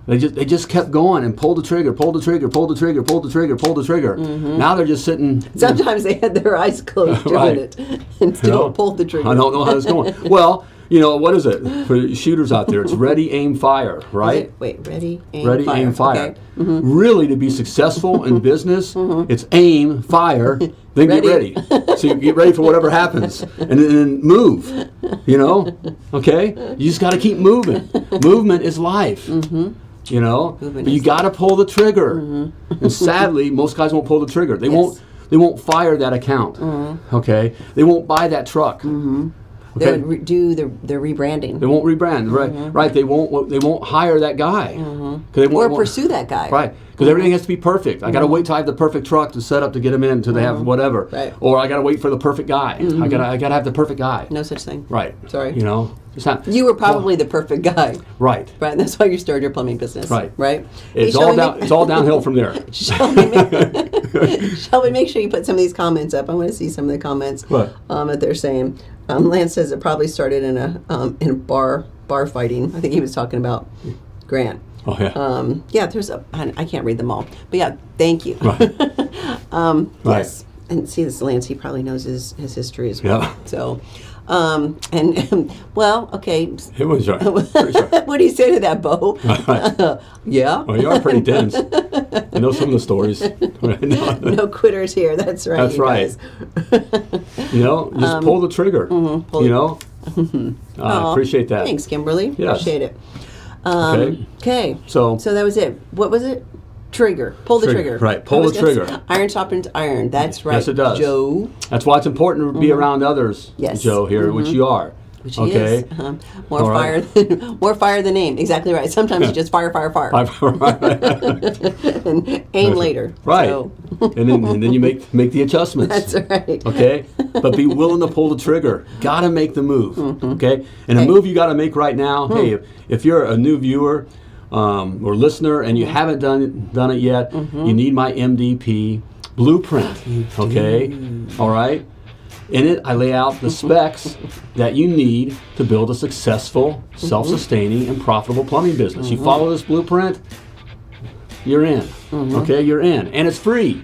Speaker 2: They just kept going and pulled the trigger, pulled the trigger, pulled the trigger, pulled the trigger, pulled the trigger. Now they're just sitting.
Speaker 3: Sometimes they had their eyes closed doing it and still pulled the trigger.
Speaker 2: I don't know how it's going. Well, what is it for shooters out there? It's ready, aim, fire, right?
Speaker 3: Ready, aim,
Speaker 2: ready,
Speaker 3: fire.
Speaker 2: aim, fire.
Speaker 3: Okay.
Speaker 2: Really, to be successful in business, it's aim, fire, then get ready. So you get ready for whatever happens, and then move. Okay? You just got to keep moving. Movement is life. But you got to pull the trigger. And sadly, most guys won't pull the trigger. They won't fire that account. Okay? They won't buy that truck. Okay.
Speaker 3: They would do their rebranding.
Speaker 2: They won't rebrand, right? Right. They won't hire that guy. They won't
Speaker 3: pursue that guy.
Speaker 2: Right. Because everything has to be perfect. I got to wait till I have the perfect truck to set up to get them in until they have whatever.
Speaker 3: Right.
Speaker 2: Or I got to wait for the perfect guy. I gotta have the perfect guy.
Speaker 3: No such thing.
Speaker 2: Right.
Speaker 3: Sorry.
Speaker 2: Just not.
Speaker 3: You were probably the perfect guy.
Speaker 2: Right.
Speaker 3: Right. And that's why you started your plumbing business.
Speaker 2: Right.
Speaker 3: Right.
Speaker 2: It's all down. It's all downhill from there.
Speaker 3: Shelby, make sure you put some of these comments up. I want to see some of the comments that they're saying. Lance says it probably started in a bar fighting. I think he was talking about Grant.
Speaker 2: Oh yeah.
Speaker 3: There's I can't read them all, but yeah, thank you.
Speaker 2: Right.
Speaker 3: Yes, and see this Lance, he probably knows his history as well.
Speaker 2: Yeah.
Speaker 3: So, okay.
Speaker 2: It was right. Pretty sure.
Speaker 3: What do you say to that, Bo? Yeah.
Speaker 2: Well, you are pretty dense. I know some of the stories.
Speaker 3: No quitters here. That's right.
Speaker 2: That's right. Just pull the trigger. I appreciate that.
Speaker 3: Thanks, Kimberly.
Speaker 2: Yes.
Speaker 3: Appreciate it. Okay.
Speaker 2: So
Speaker 3: that was it. What was it? Trigger. Pull the trigger.
Speaker 2: Right. Pull the trigger.
Speaker 3: Iron sharpens iron. That's right.
Speaker 2: Yes, it does.
Speaker 3: Joe.
Speaker 2: That's why it's important to be around others,
Speaker 3: Yes.
Speaker 2: Joe, here, which you are.
Speaker 3: Which he is. More fire than aim. Exactly right. Sometimes you just fire. And aim later.
Speaker 2: Right.
Speaker 3: So.
Speaker 2: and then you make the adjustments.
Speaker 3: That's right.
Speaker 2: Okay? But be willing to pull the trigger. Got to make the move. Okay? And a move you got to make right now, hey, if you're a new viewer or listener and you haven't done it yet, you need my MDP blueprint. Okay? All right? In it, I lay out the specs that you need to build a successful, self-sustaining, and profitable plumbing business. You follow this blueprint, you're in. Okay, you're in. And it's free.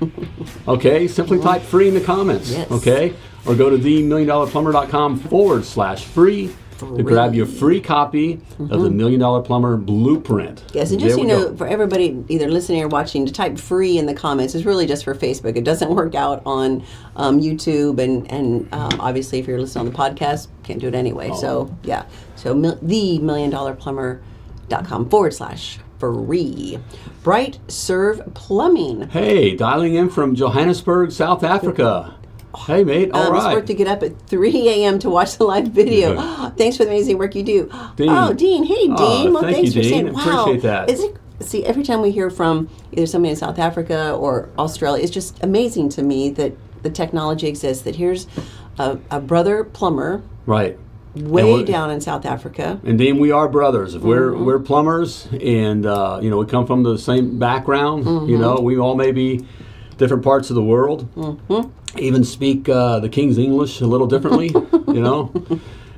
Speaker 2: Okay, simply type free in the comments.
Speaker 3: Yes.
Speaker 2: Okay, or go to themilliondollarplumber.com/free to grab your free copy of the $1 Million Plumber Blueprint.
Speaker 3: Yes, and just, for everybody either listening or watching, to type free in the comments is really just for Facebook. It doesn't work out on YouTube, and obviously if you're listening on the podcast, can't do it anyway. So, yeah. So, themilliondollarplumber.com/free. Bright Serve Plumbing.
Speaker 2: Hey, dialing in from Johannesburg, South Africa. Hey, mate. All right.
Speaker 3: It's worth to get up at 3 a.m. to watch the live video. Thanks for the amazing work you do.
Speaker 2: Dean.
Speaker 3: Oh, Dean. Hey, Dean.
Speaker 2: Thank you,
Speaker 3: thanks for
Speaker 2: Dean.
Speaker 3: saying. Wow.
Speaker 2: Appreciate that.
Speaker 3: see, every time we hear from either somebody in South Africa or Australia, it's just amazing to me that the technology exists, that here's a brother plumber
Speaker 2: Right.
Speaker 3: way down in South Africa.
Speaker 2: And Dean, we are brothers. If we're plumbers, and we come from the same background. We all may be different parts of the world. Even speak the King's English a little differently.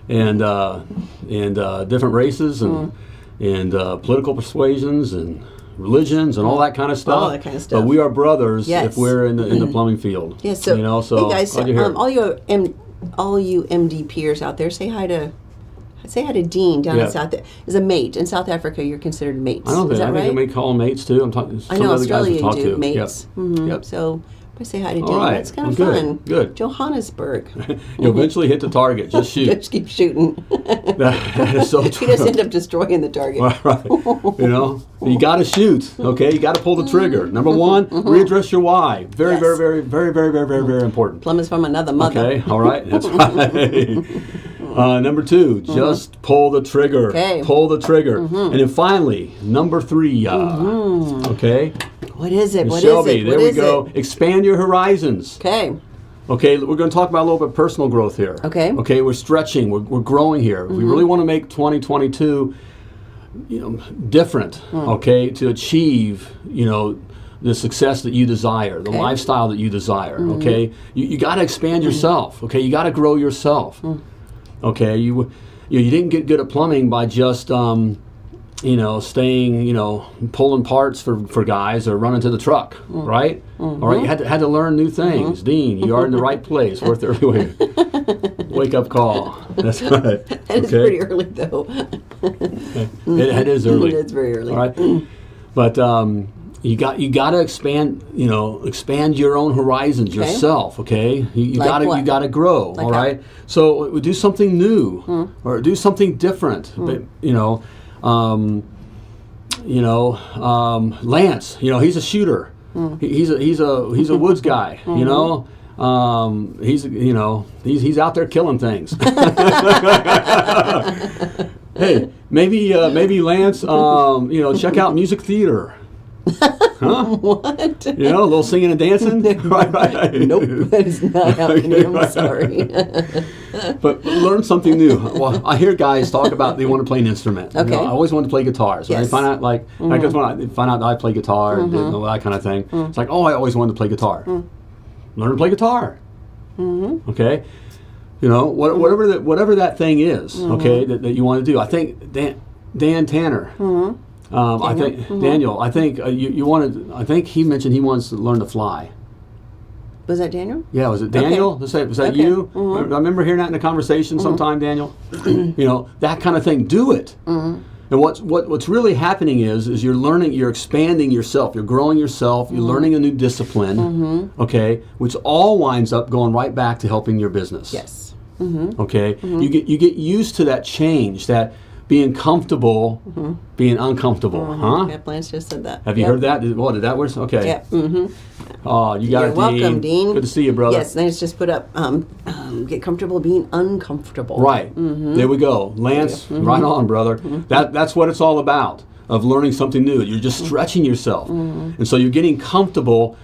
Speaker 2: And different races and political persuasions and religions and all that kind of stuff.
Speaker 3: All that kind of stuff.
Speaker 2: But we are brothers
Speaker 3: Yes.
Speaker 2: if we're in the plumbing field.
Speaker 3: Yeah, so,
Speaker 2: So
Speaker 3: hey guys,
Speaker 2: glad you're here.
Speaker 3: all you MD peers out there, say hi to Dean down in South. Is a mate in South Africa. You're considered mates.
Speaker 2: I don't think.
Speaker 3: Is that
Speaker 2: I think
Speaker 3: right?
Speaker 2: they may call them mates too. I'm talking.
Speaker 3: I know Australia you
Speaker 2: talk
Speaker 3: do
Speaker 2: to.
Speaker 3: mates.
Speaker 2: Yep.
Speaker 3: So I say hi to Dean.
Speaker 2: All right.
Speaker 3: That's kind of
Speaker 2: Well,
Speaker 3: fun.
Speaker 2: Good.
Speaker 3: Johannesburg.
Speaker 2: You'll eventually hit the target. Just shoot.
Speaker 3: Just keep shooting.
Speaker 2: that is so true.
Speaker 3: You just end up destroying the target.
Speaker 2: Right. You got to shoot. Okay, you got to pull the trigger. Number one, readdress your why. Very,
Speaker 3: Yes.
Speaker 2: very, very, very, very, very, very, very important.
Speaker 3: Plumbers from another mother.
Speaker 2: Okay, all right, that's right. Number two, just pull the trigger.
Speaker 3: Okay.
Speaker 2: Pull the trigger. And then finally, number three, okay?
Speaker 3: What is it? What is
Speaker 2: Shelby,
Speaker 3: it?
Speaker 2: there
Speaker 3: What
Speaker 2: we
Speaker 3: is
Speaker 2: go.
Speaker 3: it?
Speaker 2: Expand your horizons.
Speaker 3: Okay.
Speaker 2: Okay, we're going to talk about a little bit of personal growth here.
Speaker 3: Okay.
Speaker 2: Okay, we're stretching, we're growing here. We really want to make 2022, different. Okay, to achieve, the success that you desire, the lifestyle that you desire. Okay, you got to expand yourself. Okay, you got to grow yourself. Okay, you didn't get good at plumbing by just staying, pulling parts for guys or running to the truck, right? All right, you had to learn new things. Dean, you are in the right place. Worth the early wake up call. That's right.
Speaker 3: That is pretty early, though.
Speaker 2: It is early.
Speaker 3: It's very early.
Speaker 2: All right, but you got to expand your own horizons yourself. Okay, you
Speaker 3: Like
Speaker 2: got
Speaker 3: what?
Speaker 2: you got to grow.
Speaker 3: Like
Speaker 2: all
Speaker 3: how?
Speaker 2: right, so do something new or do something different. But, Lance, he's a shooter. He's a woods guy. He's out there killing things. Hey, maybe Lance, check out music theater. Huh?
Speaker 3: What?
Speaker 2: A little singing and dancing? right.
Speaker 3: Nope, that is not happening. I'm sorry.
Speaker 2: But learn something new. Well, I hear guys talk about they want to play an instrument.
Speaker 3: Okay.
Speaker 2: I always wanted to play guitar. So
Speaker 3: Yes.
Speaker 2: they find out when I find out that I play guitar and that kind of thing. It's like, I always wanted to play guitar. Learn to play guitar. Okay. Whatever that thing is, okay, that you want to do. I think Dan Tanner. I think Daniel. I think you wanted. I think he mentioned he wants to learn to fly.
Speaker 3: Was that Daniel?
Speaker 2: Yeah, was it Daniel?
Speaker 3: Okay.
Speaker 2: Was that
Speaker 3: Okay.
Speaker 2: you? I remember hearing that in a conversation sometime, Daniel. That kind of thing. Do it. And what's really happening is you're learning, you're expanding yourself, you're growing yourself, you're learning a new discipline. Okay, which all winds up going right back to helping your business.
Speaker 3: Yes.
Speaker 2: Okay, you get used to that change, that being comfortable, being uncomfortable, huh?
Speaker 3: Yeah, Lance just said that.
Speaker 2: Have you heard that? Did that work? Okay.
Speaker 3: Yeah.
Speaker 2: Oh, you got
Speaker 3: You're
Speaker 2: it,
Speaker 3: welcome, Dean.
Speaker 2: Good to see you, brother.
Speaker 3: Yes, Lance just put up, get comfortable being uncomfortable.
Speaker 2: Right. There we go. Lance, right on, brother. That's what it's all about, of learning something new. You're just stretching yourself. And so you're getting comfortable,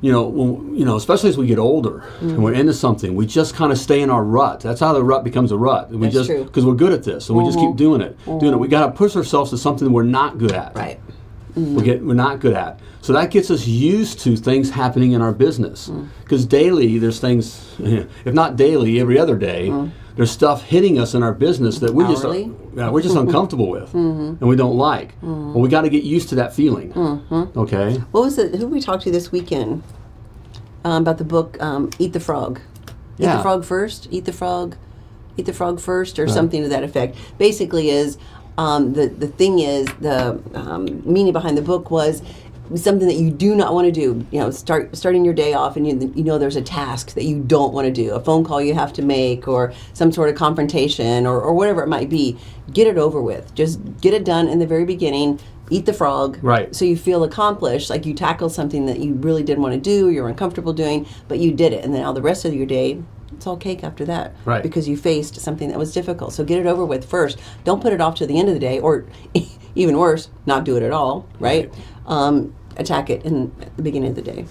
Speaker 2: especially as we get older and we're into something, we just kind of stay in our rut. That's how the rut becomes a rut.
Speaker 3: That's true.
Speaker 2: Because we're good at this, and we just keep doing it. We got to push ourselves to something we're not good at.
Speaker 3: Right.
Speaker 2: We're not good at. So that gets us used to things happening in our business. Because daily, there's things, if not daily, every other day, there's stuff hitting us in our business that we're just uncomfortable with and we don't like. Well, we got to get used to that feeling. Okay.
Speaker 3: What was it? Who did we talk to this weekend about the book Eat the Frog? Eat the Frog First? Eat the Frog First, or something to that effect. Basically is, the thing is, the meaning behind the book was something that you do not want to do. Starting your day off, and there's a task that you don't want to do, a phone call you have to make, or some sort of confrontation, or whatever it might be. Get it over with. Just get it done in the very beginning. Eat the frog.
Speaker 2: Right.
Speaker 3: So you feel accomplished, like you tackled something that you really didn't want to do, you're uncomfortable doing, but you did it. And then all the rest of your day, it's all cake after that.
Speaker 2: Right.
Speaker 3: Because you faced something that was difficult. So get it over with first. Don't put it off to the end of the day, or even worse, not do it at all, right? Attack it at the beginning of the day.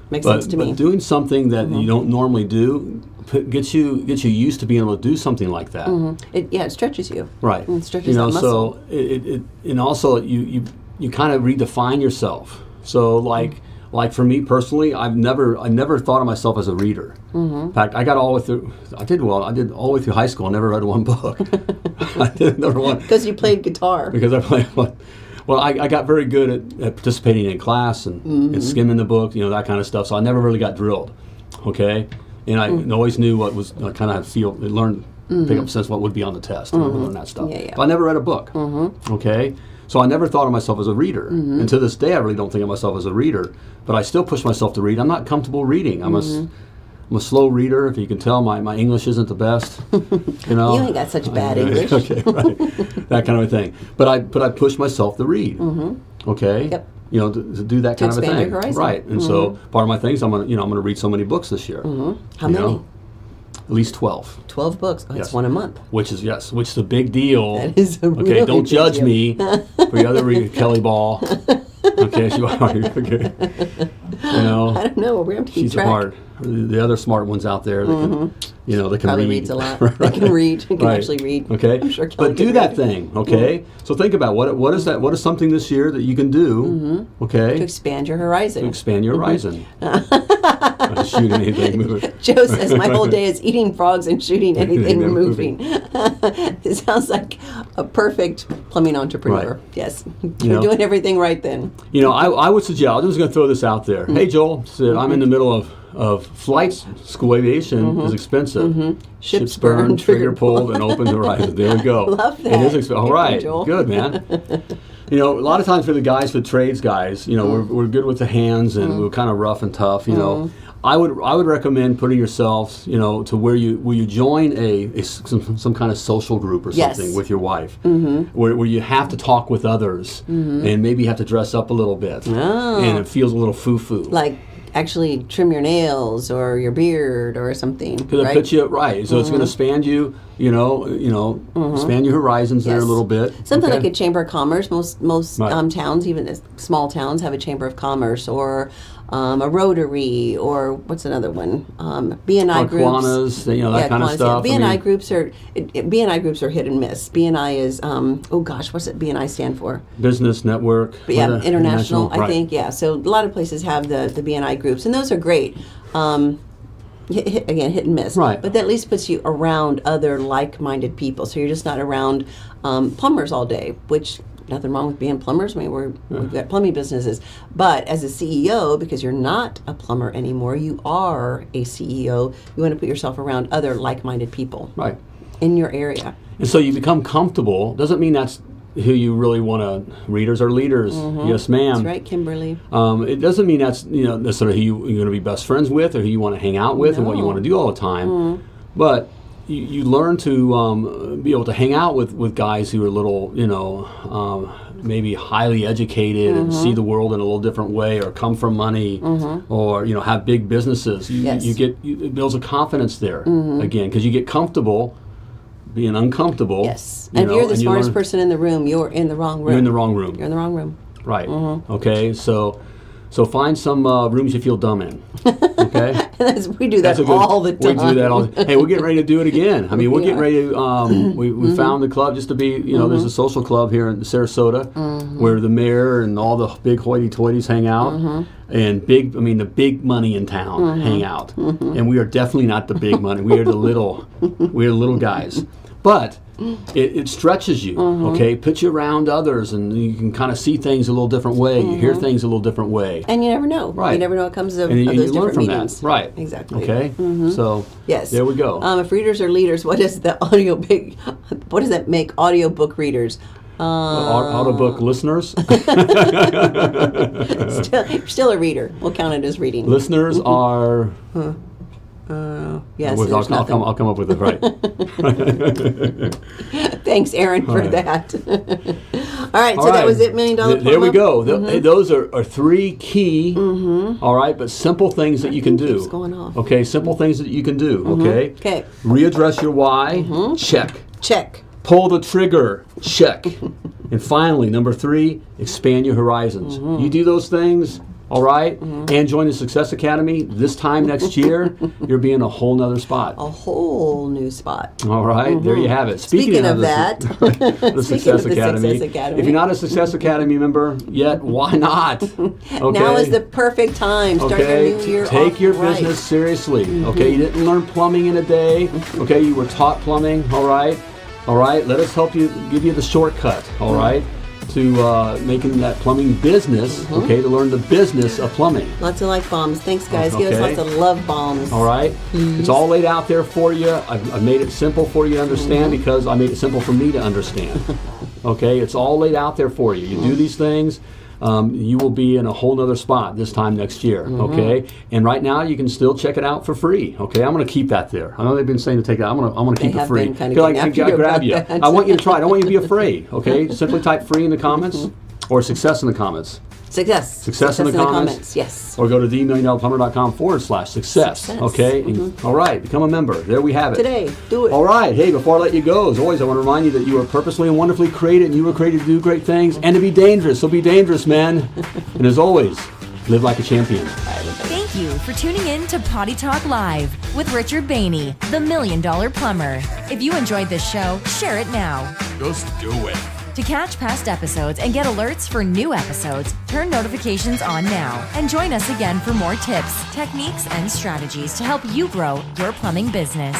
Speaker 3: Makes sense to me.
Speaker 2: But doing something that you don't normally do gets you used to being able to do something like that.
Speaker 3: It stretches you.
Speaker 2: Right.
Speaker 3: It stretches that muscle.
Speaker 2: So it and also you kind of redefine yourself. So like for me personally, I never thought of myself as a reader. In fact, I got all the way through. I did all the way through high school. I never read one book. I did never one.
Speaker 3: Because you played guitar.
Speaker 2: Because I played one. Well, I got very good at participating in class and skimming the book, that kind of stuff. So I never really got drilled, okay? And I always knew what was kind of pick up sense what would be on the test and learn that stuff.
Speaker 3: Yeah.
Speaker 2: But I never read a book, okay? So I never thought of myself as a reader. And to this day, I really don't think of myself as a reader. But I still push myself to read. I'm not comfortable reading. I'm a slow reader. If you can tell, my English isn't the best. You
Speaker 3: ain't got such bad English.
Speaker 2: Okay, right. That kind of a thing. But I push myself to read. Okay.
Speaker 3: Yep.
Speaker 2: To do that kind of a thing.
Speaker 3: Expand your horizon.
Speaker 2: Right. And so part of my thing is I'm gonna read so many books this year.
Speaker 3: How many?
Speaker 2: At least 12.
Speaker 3: 12 books. Oh, that's
Speaker 2: Yes.
Speaker 3: one a month.
Speaker 2: Which is a big deal.
Speaker 3: That is a
Speaker 2: okay,
Speaker 3: really
Speaker 2: don't
Speaker 3: big
Speaker 2: judge
Speaker 3: deal.
Speaker 2: me for the other Kelly Ball. Okay, you are. Okay.
Speaker 3: I don't know. We're empty
Speaker 2: She's
Speaker 3: track.
Speaker 2: smart. The other smart ones out there that can, they can
Speaker 3: Probably
Speaker 2: read.
Speaker 3: reads a lot. They can read. They can actually read.
Speaker 2: Okay.
Speaker 3: I'm sure Kelly
Speaker 2: But do
Speaker 3: can
Speaker 2: that
Speaker 3: read.
Speaker 2: thing. Okay. So think about what is that? What is something this year that you can do? Okay.
Speaker 3: To expand your horizon.
Speaker 2: To expand your horizon. Not shooting anything moving.
Speaker 3: Joe says my whole day is eating frogs and shooting anything we're moving. It sounds like a perfect plumbing entrepreneur.
Speaker 2: Right.
Speaker 3: Yes. You're doing everything right then.
Speaker 2: I would suggest. I'm just going to throw this out there. Hey, Joel said I'm in the middle of flight school. Aviation is expensive.
Speaker 3: Ships burn,
Speaker 2: trigger pulled, and open horizon. There we go.
Speaker 3: Love that.
Speaker 2: It is expensive. All
Speaker 3: Thank you,
Speaker 2: right,
Speaker 3: Joel.
Speaker 2: good man. A lot of times for the trades guys, we're good with the hands and we're kind of rough and tough. I would recommend putting yourself, to where you join some kind of social group or something
Speaker 3: Yes.
Speaker 2: with your wife, where you have to talk with others and maybe you have to dress up a little bit, and it feels a little foo-foo.
Speaker 3: Like actually trim your nails or your beard or something.
Speaker 2: Because
Speaker 3: Right?
Speaker 2: it puts you right, so it's going to expand you, expand your horizons there a
Speaker 3: Yes.
Speaker 2: little bit.
Speaker 3: Something
Speaker 2: okay?
Speaker 3: like a chamber of commerce. Most
Speaker 2: Right.
Speaker 3: towns, even the small towns, have a chamber of commerce or a Rotary or what's another one? B&I groups.
Speaker 2: Kiwanis, that kind of
Speaker 3: Kiwanis,
Speaker 2: stuff.
Speaker 3: Yeah. B&I groups are B&I groups are hit and miss. B&I is what's it B&I stand for?
Speaker 2: Business network.
Speaker 3: But yeah,
Speaker 2: what,
Speaker 3: international. I
Speaker 2: right.
Speaker 3: think So a lot of places have the B&I groups, and those are great. Hit and miss.
Speaker 2: Right.
Speaker 3: But that at least puts you around other like-minded people. So you're just not around plumbers all day, which nothing wrong with being plumbers. I mean, we've got plumbing businesses. But as a CEO, because you're not a plumber anymore, you are a CEO, you want to put yourself around other like-minded people
Speaker 2: Right.
Speaker 3: in your area.
Speaker 2: And so you become comfortable. Doesn't mean that's who you really want to. Readers are leaders. Yes, ma'am.
Speaker 3: That's right, Kimberly.
Speaker 2: It doesn't mean that's necessarily who you're going to be best friends with or who you want to hang out with and what you want to do all the time. But you learn to be able to hang out with guys who are a little, maybe highly educated and see the world in a little different way, or come from money, or have big businesses.
Speaker 3: Yes.
Speaker 2: It builds a confidence there again, because you get comfortable being uncomfortable.
Speaker 3: Yes. And if you're the smartest person in the room, you're in the wrong room.
Speaker 2: You're in the wrong room.
Speaker 3: You're in the wrong room.
Speaker 2: Right. Okay. So find some rooms you feel dumb in. Okay.
Speaker 3: We do that all the time.
Speaker 2: We do that all. Hey, we're getting ready to do it again. I mean, we're getting ready to. We found the club just to be. There's a social club here in Sarasota where the mayor and all the big hoity-toities hang out, and the big money in town hang out. And we are definitely not the big money. We are the little guys. But it stretches you, okay? Puts you around others, and you can kind of see things a little different way. You hear things a little different way.
Speaker 3: And you never know.
Speaker 2: Right.
Speaker 3: You never know what comes of
Speaker 2: And
Speaker 3: those
Speaker 2: you learn
Speaker 3: different
Speaker 2: from
Speaker 3: meetings.
Speaker 2: that. Right.
Speaker 3: Exactly.
Speaker 2: Okay? So,
Speaker 3: Yes.
Speaker 2: there we go.
Speaker 3: If readers are leaders, what does that make audiobook readers?
Speaker 2: Audiobook listeners?
Speaker 3: Still a reader. We'll count it as reading.
Speaker 2: Listeners are...
Speaker 3: Yes,
Speaker 2: I'll come up with it, right.
Speaker 3: Thanks, Aaron, for
Speaker 2: right.
Speaker 3: that. All right, so that was it, $1 Million Plumber?
Speaker 2: There we go. Those are three key, all right, but simple things that you can do.
Speaker 3: Keeps going off.
Speaker 2: Okay, simple things that you can do, okay?
Speaker 3: Okay.
Speaker 2: Readdress your why, check.
Speaker 3: Check.
Speaker 2: Pull the trigger. Check. And finally, number 3, expand your horizons. You do those things, all right, and join the Success Academy this time next year, you'll be in a whole nother spot.
Speaker 3: A whole new spot.
Speaker 2: All right, there you have it.
Speaker 3: Speaking of that,
Speaker 2: the Success Academy. If you're not a Success Academy member yet, why not? Okay.
Speaker 3: Now is the perfect time. Start your new year
Speaker 2: Take
Speaker 3: off
Speaker 2: your
Speaker 3: right.
Speaker 2: business seriously. Okay, you didn't learn plumbing in a day. Okay, you were taught plumbing. All right, let us help you, give you the shortcut. All right, to making that plumbing business. Okay, to learn the business of plumbing.
Speaker 3: Lots of like bombs. Thanks, guys. Give us lots of love bombs.
Speaker 2: All right, it's all laid out there for you. I've made it simple for you to understand because I made it simple for me to understand. Okay, it's all laid out there for you. You do these things, you will be in a whole nother spot this time next year. Okay, and right now you can still check it out for free. Okay, I'm going to keep that there. I know they've been saying to take it out. I'm going to keep it free.
Speaker 3: Kind of
Speaker 2: I grab you. I want you to try it. I don't want you to be afraid. Okay, simply type free in the comments or success in the comments.
Speaker 3: Success
Speaker 2: in the comments.
Speaker 3: Yes.
Speaker 2: Or go to themilliondollarplumber.com/success. Okay. All right. Become a member. There we have it.
Speaker 3: Today. Do it.
Speaker 2: All right. Hey, before I let you go, as always, I want to remind you that you are purposely and wonderfully created, and you were created to do great things and to be dangerous. So be dangerous, man. And as always, live like a champion.
Speaker 4: Thank you for tuning in to Potty Talk Live with Richard Bainey, the $1 Million Plumber. If you enjoyed this show, share it now.
Speaker 1: Just do it.
Speaker 4: To catch past episodes and get alerts for new episodes, turn notifications on now and join us again for more tips, techniques, and strategies to help you grow your plumbing business.